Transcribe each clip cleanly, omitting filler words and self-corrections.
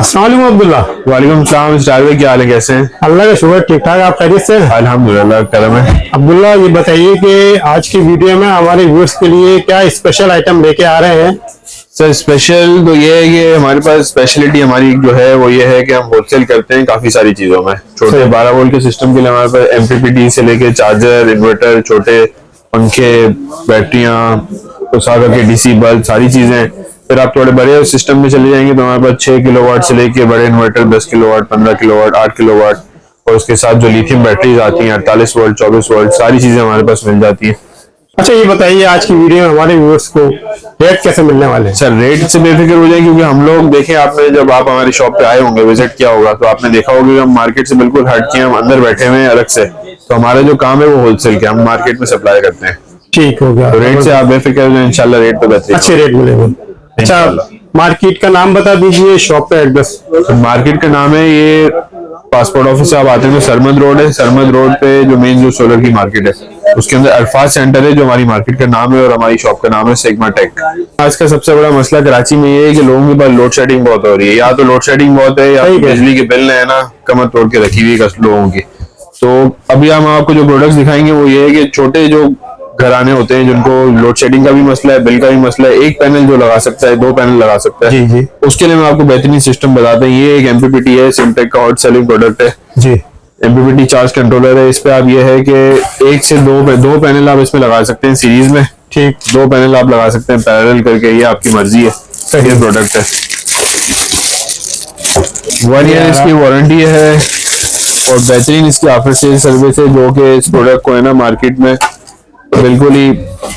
अस्सलाम वालेकुम अब्दुल्ला। वालेकुम सलाम। स्टार भाई क्या हाल है, कैसे हैं? अल्लाह का शुक्र, ठीक ठाक। आप खैरियत से? अल्हम्दुलिल्लाह करम है। अब्दुल्ला, ये बताइए कि आज की वीडियो में हमारे व्यूअर्स के लिए क्या स्पेशल आइटम लेके आ रहे हैं? सर स्पेशल तो ये है कि हमारे पास स्पेशलिटी हमारी जो है वो ये है कि हम होलसेल करते हैं काफी सारी चीजों में। छोटे 12 वोल्ट के सिस्टम के लिए हमारे पास एमपीपीटी से लेके चार्जर, इन्वर्टर, छोटे पंखे, बैटरियां, तो सागर के डीसी बल्ब, सारी चीजें। फिर आप थोड़े बड़े सिस्टम में चले जाएंगे तो हमारे पास 6 किलोवाट से लेके बड़े इन्वर्टर 10 किलोवाट, 15 किलोवाट, 8 किलोवाट, और उसके साथ जो लिथियम बैटरीज आती हैं 48 वोल्ट, 24 वोल्ट, सारी चीजें हमारे पास मिल जाती हैं। अच्छा, ये बताइए आज की वीडियो में हमारे व्यूअर्स को रेट कैसे मिलने वाले हैं? सर रेट से बेफिक्र हो जाए, क्योंकि हम लोग देखें, आपने जब आप हमारी शॉप पे आए होंगे, विजिट किया होगा, तो आपने देखा होगा कि हम मार्केट से बिल्कुल हट के हम अंदर बैठे हुए हैं अलग से। तो हमारा जो काम है वो होलसेल के, हम मार्केट में सप्लाई करते हैं। ठीक हो गया। तो रेट से आप बेफिक्र हो जाए, इंशाल्लाह रेट तो बेहतरीन अच्छे रेट मिलेंगे। अच्छा, मार्केट का नाम बता दीजिए, शॉप का एड्रेस। मार्केट का नाम है, ये पासपोर्ट ऑफिस से आप आते हैं तो सरमद रोड है। सरमद रोड पे जो मेन जो सोलर की मार्केट है उसके अंदर अल्फाज सेंटर है, जो हमारी मार्केट का नाम है, और हमारी शॉप का नाम है सिग्मा टेक। आज का सबसे बड़ा मसला कराची में ये है कि लोगों के पास लोड शेडिंग बहुत हो रही है। या तो लोड शेडिंग बहुत है या बिजली के बिल है ना कमर तोड़ के रखी हुई है लोगों की। तो अभी हम आपको जो प्रोडक्ट्स दिखाएंगे वो ये है कि छोटे जो घराने होते हैं जिनको लोड शेडिंग का भी मसला है, बिल का भी मसला है, एक पैनल जो लगा सकता है, 2 पैनल लगा सकता है, जी जी, उसके लिए मैं आपको बेहतरीन सिस्टम बताता हूँ। ये एक एमपीपीटी है, सिमटेक का हॉट सेलिंग प्रोडक्ट है जी। एमपीपीटी चार्ज कंट्रोलर है। इस पे आप ये है कि 1 से 2 पैनल आप इसमें लगा सकते हैं सीरीज में। ठीक, 2 पैनल आप लगा सकते हैं पैरेलल करके, ये आपकी मर्जी है। ये प्रोडक्ट है, 1 ईयर इसकी वारंटी है, और बेहतरीन इसकी आफ्टर सेल सर्विस है, जो कि इस प्रोडक्ट को है ना मार्केट में बिल्कुल ही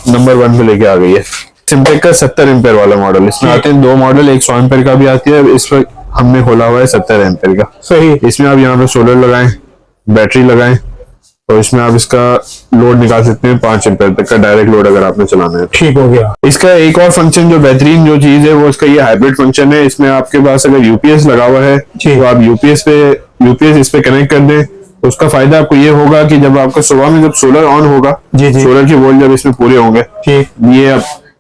नंबर 1 पे लेके आ गई है। सिमटेक का 70 एम्पेयर वाला मॉडल, इसमें आते हैं 2 मॉडल, एक 100 एम्पेयर का भी आती है। इस पर हमने खोला हुआ है 70 एम्पेयर का। सही। इसमें आप यहाँ पे सोलर लगाएं, बैटरी लगाएं, और इसमें आप इसका लोड निकाल सकते हैं 5 एम्पेयर तक का डायरेक्ट लोड अगर आपने चलाना है। ठीक हो गया। इसका एक और फंक्शन जो बेहतरीन जो चीज है वो इसका ये हाइब्रिड फंक्शन है। इसमें आपके पास अगर यूपीएस लगा हुआ है तो आप यूपीएस इस पे कनेक्ट कर दें, तो उसका फायदा आपको ये होगा कि जब आपका सुबह में जब सोलर ऑन होगा, सोलर के वोल्ट जब इसमें पूरे होंगे, ये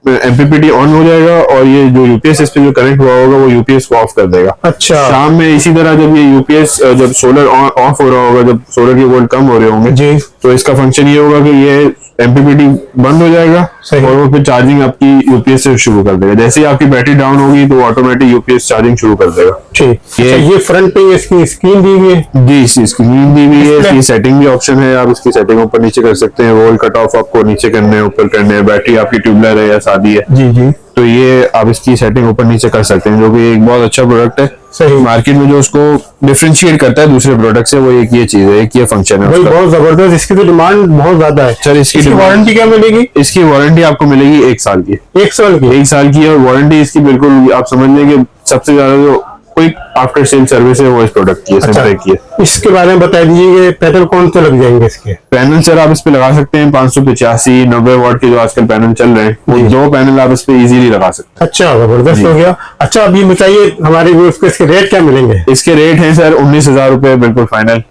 एमपीपीटी ऑन हो जाएगा, और ये जो यूपीएस इस पे जो कनेक्ट हुआ होगा वो यूपीएस को ऑफ कर देगा। अच्छा। शाम में इसी तरह जब ये यूपीएस जब सोलर ऑफ हो रहा होगा, जब सोलर के वोल्ट कम हो रहे होंगे जी, तो इसका फंक्शन ये होगा कि ये एमपीपीटी बंद हो जाएगा और वो फिर चार्जिंग आपकी यूपीएस से शुरू कर देगा। जैसे ही आपकी बैटरी डाउन होगी तो ऑटोमेटिक यूपीएस चार्जिंग शुरू कर देगा। ठीक। ये फ्रंट पे इसकी स्क्रीन दी हुई है जी, इसकी स्क्रीन दी हुई है। इसकी सेटिंग भी ऑप्शन है, आप इसकी सेटिंग ऊपर नीचे कर सकते हैं। वोल्ट कट ऑफ आपको नीचे करने हैं, ऊपर करने हैं, बैटरी आपकी ट्यूबलर है या सादी है जी जी, तो ये आप इसकी सेटिंग ऊपर नीचे कर सकते हैं, जो कि एक बहुत अच्छा प्रोडक्ट है। सही। मार्केट में जो उसको डिफरेंशिएट करता है दूसरे प्रोडक्ट से, वो एक ये चीज है, एक ये फंक्शन है। बहुत जबरदस्त। इसकी तो डिमांड बहुत ज्यादा है सर। इसकी वारंटी क्या मिलेगी? इसकी वारंटी आपको मिलेगी 1 साल की। 1 साल की? 1 साल की, और वारंटी इसकी बिल्कुल आप समझ लें कि सबसे ज्यादा जो क्विक आफ्टर सेल सर्विस है वो इस प्रोडक्ट की है, सिमटेक की है। इसके बारे में बता दीजिए कि पैनल कौन से लग जाएंगे इसके? पैनल सर आप इस पे लगा सकते हैं 585, 90 वाट के जो आजकल पैनल चल रहे हैं, वो 2 पैनल आप इस पे इजीली लगा सकते हैं। अच्छा, जबरदस्त हो गया। अच्छा, अभी बताइए हमारे व्यूअर्स को इसके रेट क्या मिलेंगे? इसके रेट हैं सर 19,000 रुपए बिल्कुल फाइनल,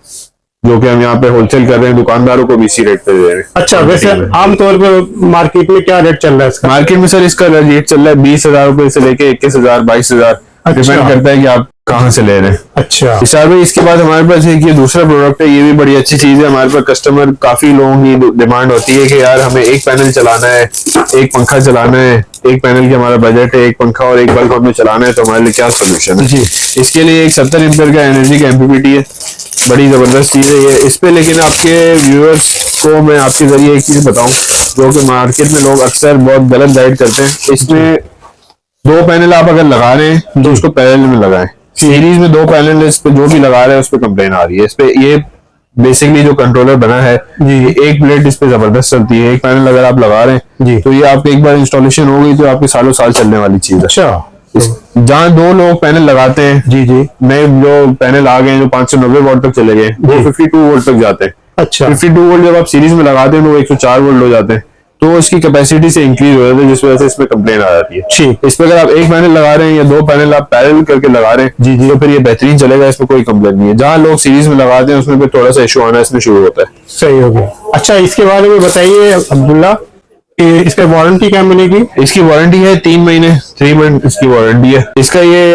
जो कि हम यहाँ पे होलसेल कर रहे हैं, दुकानदारों को भी इसी रेट पे दे रहे हैं। अच्छा, वैसे आमतौर पर मार्केट में क्या रेट चल रहा है इसका? मार्केट में सर इसका रेट चल रहा है 20,000 रुपए से लेके 21,000, 22,000, डिपेंड करता है कि आप कहाँ से ले रहे हैं। अच्छा इशार भाई, इसके बाद हमारे पास एक ये दूसरा प्रोडक्ट है, ये भी बड़ी अच्छी चीज है। हमारे पास कस्टमर काफी लोगों की डिमांड होती है कि यार हमें एक पैनल चलाना है, एक पंखा चलाना है, एक पैनल की हमारा बजट है, एक पंखा और एक बल्ब हमें चलाना है, तो हमारे लिए क्या सोल्यूशन है जी? इसके लिए एक 70 एम्पीयर का एनर्जी का एमपीपीटी है, बड़ी जबरदस्त चीज है ये। इस पे लेकिन आपके व्यूअर्स को मैं आपके जरिए एक चीज बताऊं, जो कि मार्केट में लोग अक्सर बहुत गलत गाइड करते हैं। इसमें 2 पैनल आप अगर लगा रहे हैं तो उसको पैरेलल में लगाएं। सीरीज में 2 पैनल इस पे जो भी लगा रहे हैं उस पे कंप्लेन आ रही है। इस पे ये बेसिकली जो कंट्रोलर बना है जी, एक प्लेट इस पे जबरदस्त चलती है। एक पैनल अगर आप लगा रहे हैं जी, तो ये आपके एक बार इंस्टॉलेशन हो गई तो आपके सालों साल चलने वाली चीज है। अच्छा, जहाँ 2 लोग पैनल लगाते हैं जी जी, नए जो पैनल आ गए जो 590 वोल्ट तक चले गए, वो 52 वोल्ट तक जाते हैं। अच्छा, 52 वोल्ट जब आप सीरीज में लगाते हैं तो वो 104 वोल्ट हो जाते हैं, तो इसकी कैपेसिटी से इंक्रीज हो जाता है, जिस वजह से इसमें कंप्लेन आ जाती है। ठीक। इस पर अगर आप एक पैनल लगा रहे हैं या 2 पैनल आप पैरेलल करके लगा रहे हैं जी जी, तो फिर ये बेहतरीन चलेगा, इसमें कोई कंप्लेन नहीं है। जहाँ लोग सीरीज में लगाते हैं उसमें फिर थोड़ा सा इशू आना इसमें शुरू होता है। सही हो गया। अच्छा, इसके बारे में बताइए अब्दुल्ला, इस पे वारंटी क्या मिलेगी? इसकी वारंटी है 3 महीने, 3 मंथ इसकी वारंटी है। इसका ये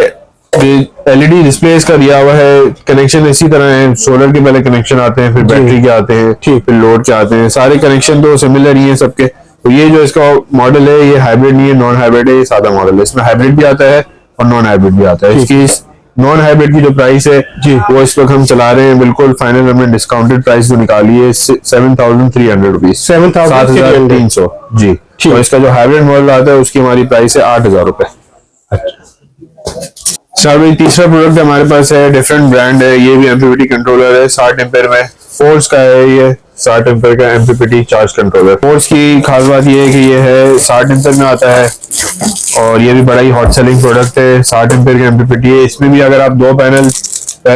एलईडी डिस्प्ले इसका दिया हुआ है। कनेक्शन इसी तरह है, सोलर के पहले कनेक्शन आते हैं, फिर बैटरी के आते हैं, फिर लोड के आते हैं। सारे कनेक्शन तो सिमिलर ही हैं सबके। तो ये जो इसका मॉडल है ये हाइब्रिड नहीं है, नॉन हाइब्रिड है, ये सादा मॉडल है। इसमें हाइब्रिड भी आता है और नॉन हाइब्रिड भी आता है। इसकी नॉन हाइब्रिड की जो प्राइस है वो इस वक्त हम चला रहे हैं बिल्कुल फाइनल, हमने डिस्काउंटेड प्राइस जो निकाली है 7300 रुपीज, 7300 जी। और इसका जो हाइब्रिड मॉडल आता है उसकी हमारी प्राइस है 8000 रुपए। सर भाई तीसरा प्रोडक्ट हमारे पास है, डिफरेंट ब्रांड है, ये भी एमपीपीटी कंट्रोलर है, 60 एम्पेयर में, फोर्स का है ये, 60 एम्पेयर का एमपीपीटी चार्ज कंट्रोलर। फोर्स की खास बात ये है कि ये है 60 एम्पेयर में आता है और ये भी बड़ा ही हॉट सेलिंग प्रोडक्ट है। 60 एम्पेयर का एमपीपीटी है। इसमें भी अगर आप दो पैनल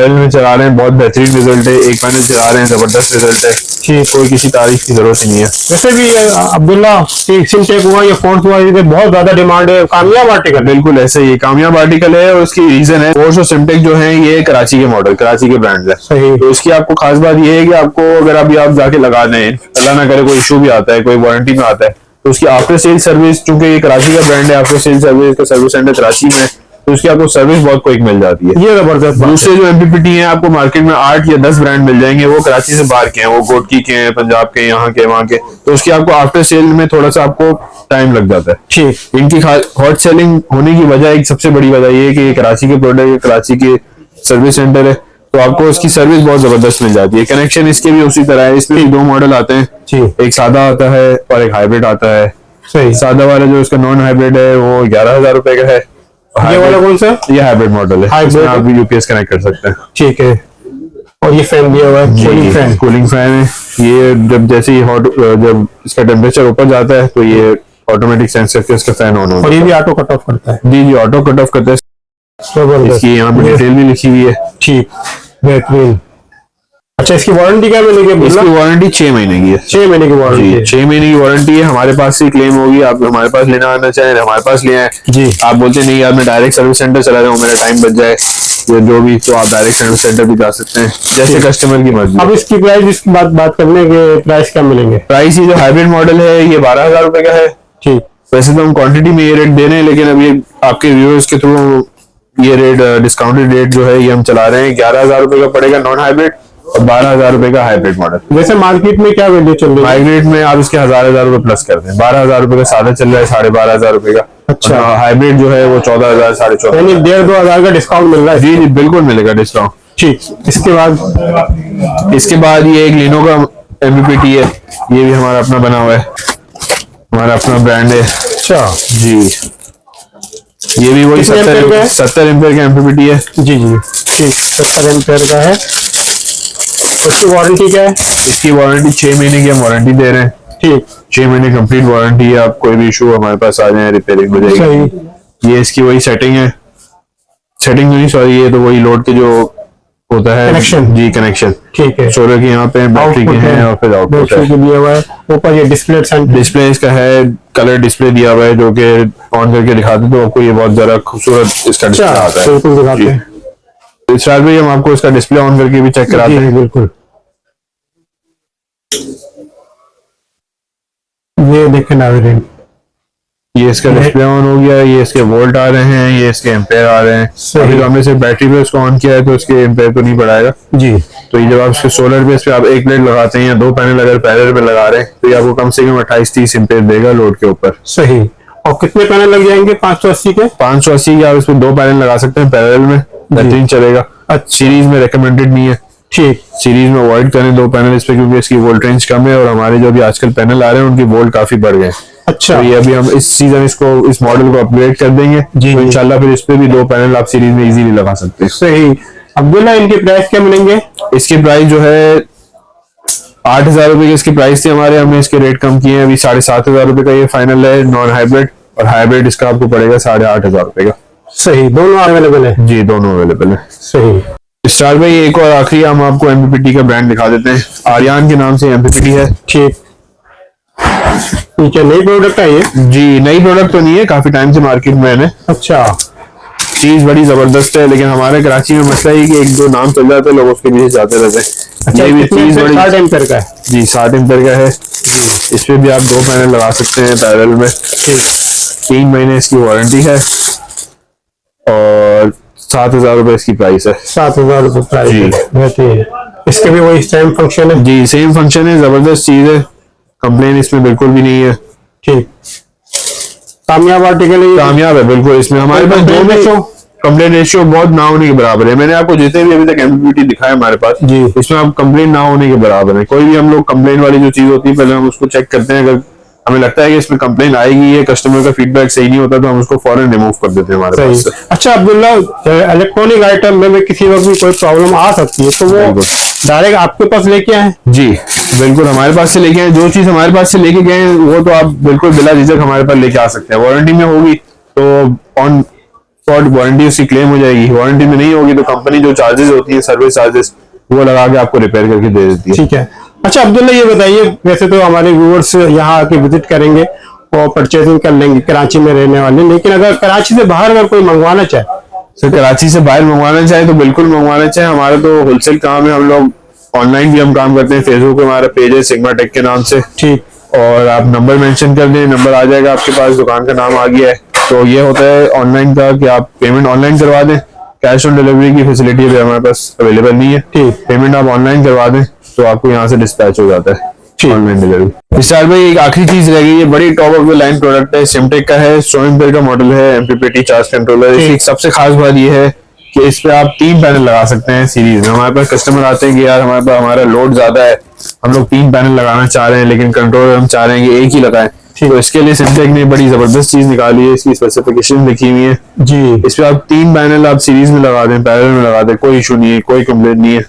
में चला रहे हैं बहुत बेहतरीन रिजल्ट है, एक पैनल चला रहे हैं जबरदस्त रिजल्ट है, कोई किसी तारीफ की जरूरत नहीं है। वैसे भी अब्दुल्ला सिमटेक हुआ या फोर्स हुआ, ये बहुत ज्यादा डिमांड है, कामयाब आर्टिकल। बिल्कुल ऐसे ही कामयाब आर्टिकल है और उसकी रीजन है, फोर्स और सिमटेक जो है ये कराची के मॉडल, कराची के ब्रांड है। सही। तो इसकी आपको खास बात ये है कि आपको अगर अभी आप जाके लगा दें, अल्लाह ना करे कोई इशू भी आता है, कोई वारंटी में आता है, तो उसकी आफ्टर सेल सर्विस, चूंकि ये कराची का ब्रांड है, आफ्टर सेल सर्विस का सर्विस सेंटर कराची में, तो उसकी आपको सर्विस बहुत क्विक मिल जाती है। ये जबरदस्त। दूसरे जो एमपीपीटी हैं आपको मार्केट में 8 या 10 ब्रांड मिल जाएंगे, वो कराची से बाहर के हैं, वो गोटकी के हैं, पंजाब के, यहाँ के, वहाँ के, तो उसकी आपको आफ्टर सेल में थोड़ा सा आपको टाइम लग जाता है। ठीक। इनकी हॉट सेलिंग होने की वजह, एक सबसे बड़ी वजह ये है कि ये कराची के प्रोडक्ट है, कराची के सर्विस सेंटर है, तो आपको इसकी सर्विस बहुत जबरदस्त मिल जाती है। कनेक्शन इसके भी उसी तरह है। इसमें 2 मॉडल आते हैं, एक सादा आता है और एक हाइब्रिड आता है। सही। सादा वाला जो इसका नॉन हाइब्रिड है वो 11,000 रुपए का है। ये वाला कौन सा? ये हाइब्रिड मॉडल है, इसमें आप भी यूपीएस कनेक्ट कर सकते हैं। ठीक है। और ये फैन दिया हुआ है, कूलिंग फैन है। ये जब जैसे ही जब इसका टेम्परेचर ऊपर जाता है तो ये ऑटोमेटिक सेंस करके इसका फैन ऑन होता है। और ये भी ऑटो कट ऑफ करता है। जी ऑटो कट ऑफ करता है। इसकी यहाँ पे डिटेल भी लिखी हुई है। ठीक, बेहतरीन। अच्छा, इसकी वारंटी क्या मिलेगी? इसकी वारंटी 6 महीने की है। 6 महीने की वारंटी है। 6 महीने की वारंटी है। हमारे पास से क्लेम होगी, आप हमारे पास लेना आना चाहें हमारे पास ले आए जी। आप बोलते नहीं यार मैं डायरेक्ट सर्विस सेंटर चला जाऊँ, मेरा टाइम बच जाए या जो भी, तो आप डायरेक्ट सर्विस सेंटर भी जा सकते हैं, जैसे कस्टमर की मर्जी। अब इसकी प्राइस, इसकी बात करने के प्राइस क्या मिलेंगे? प्राइस ये जो हाइब्रिड मॉडल है ये 12,000 रुपए का है। ठीक। वैसे तो हम क्वांटिटी में ये रेट दे रहे हैं, लेकिन अभी आपके व्यूअर्स के थ्रू ये रेट डिस्काउंटेड रेट जो है ये हम चला रहे हैं। 11,000 रुपए का पड़ेगा नॉन हाइब्रिड और 12,000 रुपए का हाइब्रिड मॉडल। वैसे मार्केट में क्या वैल्यू चल रही है? मार्केट में आप इसके 1,000 रुपए प्लस कर दें। 12,000 रुपए का सादा चल रहा है, 12,500 रुपए का। अच्छा। हाइब्रिड जो है वो 14,000, 14,500, यानी 1,500-2,000 का डिस्काउंट मिल रहा है। जी जी बिल्कुल मिलेगा डिस्काउंट। ठीक। इसके बाद ये एक लिनो का एमपीपीटी है, ये भी हमारा अपना बना हुआ है, हमारा अपना ब्रांड है। अच्छा जी। ये भी वही 70 एम्पेयर का एमपीपीटी है। जी जी ठीक, 70 एम्पेयर का है। उसकी वारंटी क्या है? इसकी वारंटी 6 महीने की हम वारंटी दे रहे हैं। ठीक, 6 महीने कंप्लीट वारंटी है। आप कोई भी इशू हमारे पास आ जाए रिपेयरिंग हो जाएगी। ये इसकी वही सेटिंग है, सेटिंग नहीं सॉरी, ये तो वही लोड के जो होता है कनेक्शन। G connection. ठीक है। सोलर के यहाँ पे बैटरी के हैं और फिर आउटपुट है दिया हुआ है। ऊपर ये डिस्प्ले इसका है, कलर डिस्प्ले दिया हुआ है जो कि ऑन करके दिखाते तो आपको ये बहुत ज्यादा खूबसूरत इसका डिस्प्ले आता है। बिल्कुल दिखाते हैं। इस भाई हम आपको इसका डिस्प्ले ऑन करके भी चेक कराते हैं। बिल्कुल। ये देखें नाज़रीन, ये इसका डिस्प्ले ऑन हो गया, ये इसके वोल्ट आ रहे हैं, ये इसके एम्पेयर आ रहे हैं। अभी तो हमने सिर्फ बैटरी पे इसको ऑन किया है तो इसके एम्पेयर तो नहीं बढ़ाएगा जी। तो ये जब आप इसके सोलर बेस पे आप एक प्लेट लगाते हैं या 2 पैनल अगर पैरेलल पे लगा रहे हैं तो ये आपको कम से कम 28-30 एम्पेयर देगा लोड के ऊपर। सही। और कितने पैनल लग जाएंगे? 580 के। 580 के आप इसमें 2 पैनल लगा सकते हैं पैरेलल में, बेहतरीन चलेगा। सीरीज में रिकमेंडेड नहीं है। ठीक। सीरीज में अवॉइड करें 2 पैनल इस पे, क्योंकि इसकी वोल्ट रेंज कम है और हमारे जो भी आजकल पैनल आ रहे हैं उनकी वोल्ट काफी बढ़ गए। अच्छा। तो ये अभी हम इस सीजन इस मॉडल को अपग्रेड कर देंगे तो इंशाल्लाह फिर इस पे भी 2 पैनल आप सीरीज में इजीली लगा सकते हैं। सही। अब्दुल्ला, इनके प्राइस क्या मिलेंगे? इसके प्राइस जो है 8,000 रुपए की इसकी प्राइस थी हमारे, हमने इसके रेट कम किए हैं। अभी 7,500 रुपए का ये फाइनल है नॉन हाइब्रिड, और हाइब्रिड इसका आपको पड़ेगा 8,500 रुपए का। सही। दोनों अवेलेबल है? जी दोनों अवेलेबल है। सही। स्टार भाई एक और आखिरी हम आपको एमपीपीटी का ब्रांड दिखा देते हैं, आर्यान के नाम से एमपीपीटी है। ठीक। नई प्रोडक्ट है ये? जी नई प्रोडक्ट तो नहीं है, काफी टाइम से मार्केट में है। अच्छा। चीज बड़ी जबरदस्त है, लेकिन हमारे कराची में मसला है कि 1-2 नाम चल जाते हैं, लोग उसके पीछे जाते रहते हैं। अच्छा, ये भी चीज बड़ी 60 एम्पेयर का है जी, 60 एम्पेयर का है। इस पे भी आप 2 पैनल लगा सकते हैं पैरेलल में। 3 महीने इसकी वारंटी है और 7,000 रुपए इसकी प्राइस है। 7,000 रुपये प्राइस जी। है, बेहतरीन। इसके भी वही सेम फंक्शन है। जी सेम फंक्शन है, जबरदस्त चीज है, कंप्लेन इसमें बिल्कुल भी नहीं है। ठीक, कामयाब आर्टिकल है ये। कामयाब है बिल्कुल। इसमें हमारे पास जो भी कंप्लेन रेशियो बहुत ना होने के बराबर है। मैंने आपको जितने भी अभी तक एमपीपीटी दिखाया हमारे पास जी। इसमें आप कंप्लेन ना होने के बराबर है। कोई भी हम लोग कंप्लेन वाली जो चीज होती है पहले हम उसको चेक करते हैं, अगर हमें लगता है कि इसमें कंप्लेन आएगी, ये कस्टमर का फीडबैक सही नहीं होता तो हम उसको फौरन रिमूव कर देते हैं हमारे पास सही। से। अच्छा अब्दुल्ला, इलेक्ट्रॉनिक आइटम में भी किसी वक्त भी कोई प्रॉब्लम आ सकती है तो वो बिल्कुल। डायरेक्ट आपके पास लेके आए? जी बिल्कुल, हमारे पास से लेके आए, जो चीज हमारे पास से लेके गए हैं वो तो आप बिल्कुल बिला झिझक हमारे पास लेके आ सकते हैं। वारंटी में होगी तो ऑन स्पॉट वारंटी उसकी क्लेम हो जाएगी, वारंटी में नहीं होगी तो कंपनी जो चार्जेस होती है सर्विस चार्जेस वो लगा के आपको रिपेयर करके दे देती है। ठीक है। अच्छा अब्दुल्ला ये बताइए, वैसे तो हमारे व्यूअर्स यहाँ आके विजिट करेंगे और परचेजिंग कर लेंगे कराची में रहने वाले, लेकिन अगर कराची से बाहर अगर कोई मंगवाना चाहे? सर कराची से बाहर मंगवाना चाहे तो बिल्कुल मंगवाना चाहे। हमारा तो होलसेल काम है, हम लोग ऑनलाइन भी हम काम करते हैं। फेसबुक पे हमारा पेज है सिग्मा टेक के नाम से। ठीक। और आप नंबर मेंशन कर दें, नंबर आ जाएगा आपके पास, दुकान का नाम आ गया है। तो ये होता है ऑनलाइन का कि आप पेमेंट ऑनलाइन करवा दें, कैश ऑन डिलीवरी की फैसिलिटी भी हमारे पास अवेलेबल नहीं है। ठीक। पेमेंट आप ऑनलाइन करवा दें तो आपको यहाँ से डिस्पैच हो जाता है ऑनलाइन डिलीवरी। विशाल भाई एक आखिरी चीज रह गई है, बड़ी top of the line product है, सिमटेक का है, स्टोइंग बेल का मॉडल है, एमपीपीटी चार्ज कंट्रोलर। इसकी सबसे खास बात ये है कि इस पे आप 3 पैनल लगा सकते हैं सीरीज में। हमारे पास कस्टमर आते हैं कि यार हमारे पास हमारा लोड ज्यादा है, हम लोग 3 पैनल लगाना चाह रहे हैं लेकिन कंट्रोलर हम चाह रहे हैं कि एक ही लगाएं। तो इसके लिए सिमटेक ने बड़ी जबरदस्त चीज निकाली है, इसकी स्पेसिफिकेशन लिखी हुई है जी। इस पे आप 3 पैनल आप सीरीज में लगा दें, पैरेलल में लगा दें, कोई इशू नहीं है, कोई कंप्लेंट नहीं है।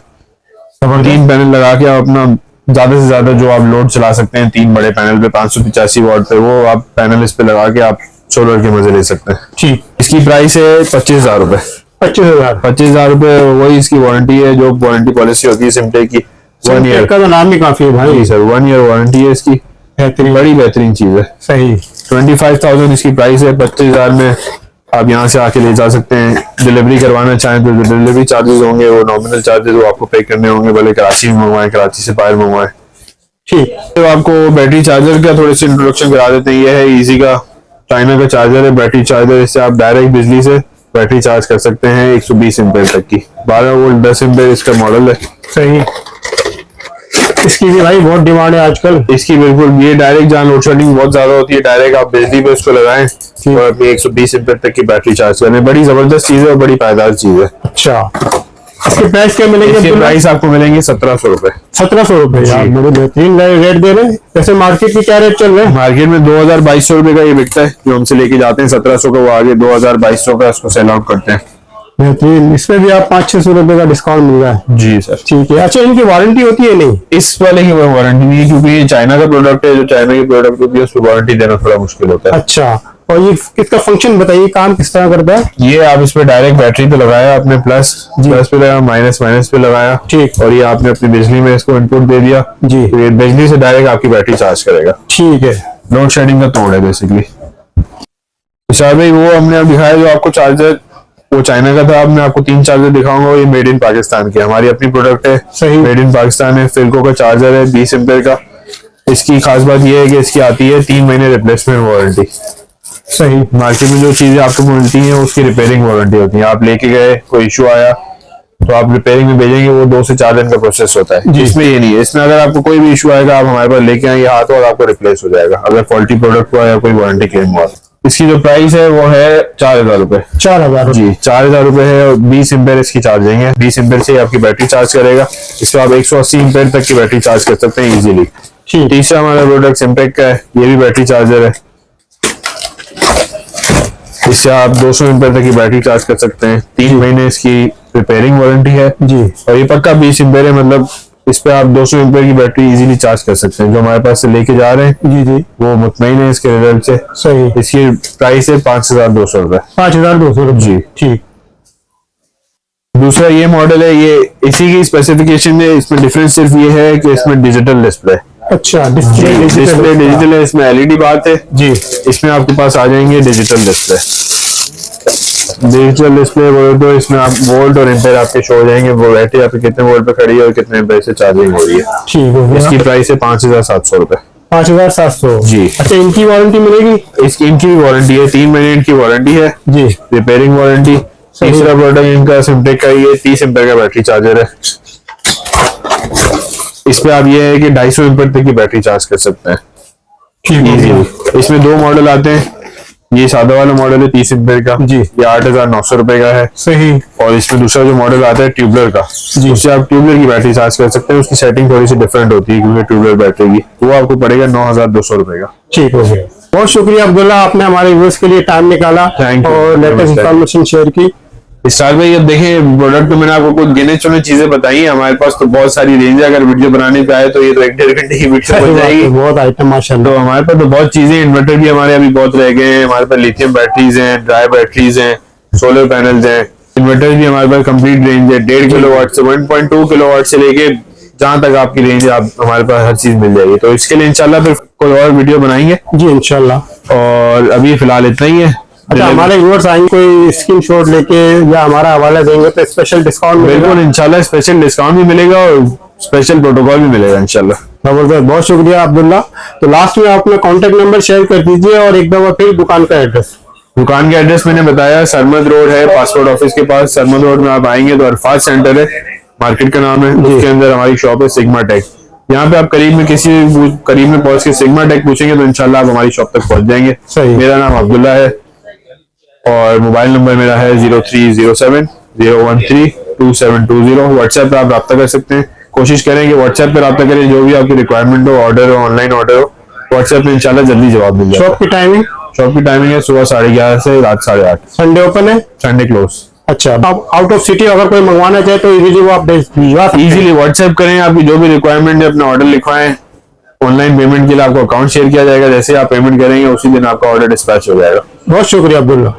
3 पैनल लगा के आप अपना ज्यादा से ज्यादा जो आप लोड चला सकते हैं 3 बड़े पैनल पे 585 वॉट पे, वो आप पैनल इस पे लगा के आप सोलर के मजे ले सकते हैं। ठीक। इसकी प्राइस है 25,000 रुपए। 25,000? 25,000 रुपए वही इसकी वारंटी है जो वारंटी पॉलिसी होती है सिमटेक की, 1 ईयर का तो नाम ही काफी है भाई। जी सर, 1 ईयर वारंटी है इसकी, बेहतरीन, बड़ी बेहतरीन चीज है। सही। 25,000 इसकी प्राइस है। 25,000 में आप यहाँ से आके ले जा सकते हैं। डिलीवरी करवाना चाहें तो डिलीवरी चार्जेस होंगे, वो नॉमिनल चार्जेस वो आपको पे करने होंगे, भले कराची में मंगवाएं कराची से बाहर मंगवाएं। ठीक। तो आपको बैटरी चार्जर का थोड़ी सी इंट्रोडक्शन करा देते हैं। ये है इजी का चाइना का चार्जर है, बैटरी चार्जर। इससे आप डायरेक्ट बिजली से बैटरी चार्ज कर सकते हैं 120 एम्पेयर तक की। 12 वोल्ट 10 एम्पेयर इसका मॉडल है। सही। इसकी भी भाई बहुत डिमांड है आजकल। इसकी बिल्कुल, ये डायरेक्ट जहाँ लोड शेडिंग बहुत ज्यादा होती है डायरेक्ट आप बिजली पे उसको लगाएं और अपनी 120 एम्पेयर तक की बैटरी चार्ज करें। बड़ी जबरदस्त चीज है और बड़ी पायदार चीज है। अच्छा, इसके प्राइस क्या मिलेंगे? इसके प्राइस आपको मिलेंगे 1700 रुपए। 1700 रुपए? यार बड़े बेहतरीन रेट दे रहे हैं। वैसे मार्केट में क्या रेट चल रहे हैं? मार्केट में 2200 रुपए का ये बिकता है, जो हमसे लेके जाते हैं 1700 का, वो आगे 2200 का उसको सेल आउट करते हैं। बेहतरीन। इसमें भी आप 500-600 रुपए का डिस्काउंट मिल रहा है? जी सर। ठीक है। अच्छा, इनकी वारंटी होती है? नहीं, इस वाले की वारंटी नहीं है क्योंकि ये चाइना का प्रोडक्ट है, जो चाइना की प्रोडक्ट होती है उस पर वारंटी देना थोड़ा मुश्किल होता है। अच्छा, और ये इसका फंक्शन बताइए, काम किस तरह करता है? ये आप इस पे डायरेक्ट बैटरी पे लगाया, आपने प्लस पे लगाया, माइनस पे लगाया। ठीक। और ये आपने अपनी बिजली में इसको इनपुट दे दिया जी। तो ये बिजली से डायरेक्ट आपकी बैटरी चार्ज करेगा। ठीक है। लोड शेडिंग का तोड़ है बेसिकली। विशाल भाई वो हमने अब दिखाया जो आपको चार्जर, वो चाइना का था। अब मैं आपको 3 चार्जर दिखाऊंगा, ये मेड इन पाकिस्तान के, हमारी अपनी प्रोडक्ट है। सही। मेड इन पाकिस्तान है। फिल्को का चार्जर है 20 एम्पेयर का। इसकी खास बात यह है कि इसकी आती है 3 महीने रिप्लेसमेंट वारंटी। सही। मार्केट में जो चीजें आपको मिलती हैं उसकी रिपेयरिंग वारंटी होती है। आप लेके गए, कोई इशू आया तो आप रिपेयरिंग में भेजेंगे, वो 2 से 4 दिन का प्रोसेस होता है। इसमें ये नहीं है, इसमें अगर आपको कोई भी इशू आएगा आप हमारे पास लेके आएंगे हाथ और आपको रिप्लेस हो जाएगा अगर फॉल्टी प्रोडक्ट हुआ या कोई वारंटी क्लेम हुआ। इसकी जो प्राइस है वो है 4000 रुपए। 4000? जी 4000 रुपए है और 20 एम्पेयर इसकी चार्जिंग है। 20 एम्पेयर से आपकी बैटरी चार्ज करेगा। इससे आप 180 एम्पेयर तक की बैटरी चार्ज कर सकते हैं इजीली। ठीक। तीसरा हमारा प्रोडक्ट सिमटेक का है, ये भी बैटरी चार्जर है। इससे आप 200 एम्पेयर तक की बैटरी चार्ज कर सकते हैं। 3 महीने इसकी रिपेयरिंग वारंटी है जी। और ये पक्का 20 एम्पेयर है, मतलब इस पे आप 200 एम्पेयर की बैटरी इजीली चार्ज कर सकते हैं। जो हमारे पास से लेके जा रहे हैं जी जी वो मुतमईन है इसके रिजल्ट से। सही। इसकी प्राइस है 5200 रुपए। 5200 रुपए? जी। ठीक। दूसरा ये मॉडल है, ये इसी की स्पेसिफिकेशन है। इसमें डिफरेंस सिर्फ ये है कि इसमें डिजिटल डिस्प्ले। अच्छा, डिस्प्ले डिजिटल है, इसमें एलईडी बात है जी। इसमें आपके पास आ जाएंगे डिजिटल डिस्प्ले। डिजिटल डिस्प्ले बोले तो इसमें आप वोल्ट और एम्पेयर आपके शो हो जाएंगे, वो बैटरी आपके कितने वोल्ट पे खड़ी है और कितने एम्पेयर से चार्जिंग हो रही है। ठीक हो गया। इसकी प्राइस है 5700 रुपए। 5700? जी। अच्छा, इनकी वारंटी मिलेगी? इसकी इनकी भी वारंटी है, 3 महीने इनकी वारंटी है जी। Repairing warranty. तीसरा प्रोडक्ट इनका सिमटेक का, ये 30 एम्पीयर का बैटरी चार्जर है। इस पे आप ये है कि 250 एम्पीयर तक की बैटरी चार्ज कर सकते हैं इजीली। इसमें दो मॉडल आते हैं, ये सादा वाला मॉडल है 30 एम्पीयर का जी, ये 8,900 रुपए का है। सही। और इसमें दूसरा जो मॉडल आता है ट्यूबलर का, उससे आप ट्यूबलर की बैटरी चार्ज कर सकते हैं। उसकी सेटिंग थोड़ी सी डिफरेंट होती है क्योंकि ट्यूबलर बैटरी की, वो आपको पड़ेगा 9,200 रुपए का। ठीक हो गया। बहुत शुक्रिया अब्दुल्ला, आपने हमारे व्यूअर्स के लिए टाइम निकाला Thank you. और लेटेस्ट नमस्ते। इंफॉर्मेशन शेयर की। स्टार भाई अब देखें, प्रोडक्ट तो मैंने आपको कुछ गिने चुने चीजें बताई हैं, हमारे पास तो बहुत सारी रेंज है। अगर वीडियो बनाने पे आए तो ये तो 1-1.5 घंटे की वीडियो बन जाएगी। बहुत आइटम माशाल्लाह। तो हमारे पास तो बहुत चीजें, इन्वर्टर भी हमारे अभी बहुत रह गए हैं। हमारे पास लिथियम बैटरीज हैं, ड्राई बैटरीज हैं, सोलर पैनल्स हैं। इन्वर्टर भी हमारे पास कंप्लीट रेंज है, 1.5 किलोवाट से 1.2 किलोवाट से लेके जहां तक आपकी रेंज है, आप हमारे पास हर चीज मिल जाएगी। तो इसके लिए इंशाल्लाह फिर कोई और वीडियो बनाएंगे। जी इंशाल्लाह। और अभी फिलहाल इतना ही है। अच्छा, हमारे व्यूअर्स आएंगे कोई स्क्रीनशॉट लेके या हमारा हवाला देंगे तो स्पेशल डिस्काउंट मिलेगा? बिल्कुल इंशाल्लाह स्पेशल डिस्काउंट भी मिलेगा और स्पेशल प्रोटोकॉल भी मिलेगा इंशाल्लाह। जबरदस्त, बहुत शुक्रिया अब्दुल्ला। तो लास्ट में अपना कॉन्टेक्ट नंबर शेयर कर दीजिए और एक दफा फिर दुकान का एड्रेस। दुकान का एड्रेस मैंने बताया, सरमद रोड है पासपोर्ट ऑफिस के पास। सरमद रोड में आप आएंगे तो अरफात सेंटर है, मार्केट का नाम है, उसके अंदर हमारी शॉप है सिग्मा टेक। यहाँ पे आप करीब में करीब में पहुंच के सिग्मा टेक पूछेंगे तो इंशाल्लाह आप हमारी शॉप तक पहुंच जाएंगे। सही। मेरा नाम अब्दुल्ला है और मोबाइल नंबर मेरा है 0307-013-2720। व्हाट्सएप पे आप रब्ता कर सकते हैं। कोशिश करें कि व्हाट्सएप पे रब्ता करें, जो भी आपकी रिक्वायरमेंट हो, ऑर्डर हो, ऑनलाइन ऑर्डर हो, व्हाट्सएप पे इंशाल्लाह जल्दी जवाब मिल जाएगा। शॉप की टाइमिंग? शॉप की टाइमिंग है सुबह 11:30 से रात 8:30। संडे ओपन है? Sunday close. अच्छा, आप आउट ऑफ सिटी अगर कोई मंगवाना चाहे तो इजीली वो आप भिजवा सकते हैं? इजीली व्हाट्सएप करें, आपकी जो भी रिक्वायरमेंट है अपना ऑर्डर लिखवाएं। ऑनलाइन पेमेंट के लिए आपको अकाउंट शेयर किया जाएगा, जैसे आप पेमेंट करेंगे उसी दिन आपका ऑर्डर डिस्पैच हो जाएगा। बहुत शुक्रिया अब्दुल्ला।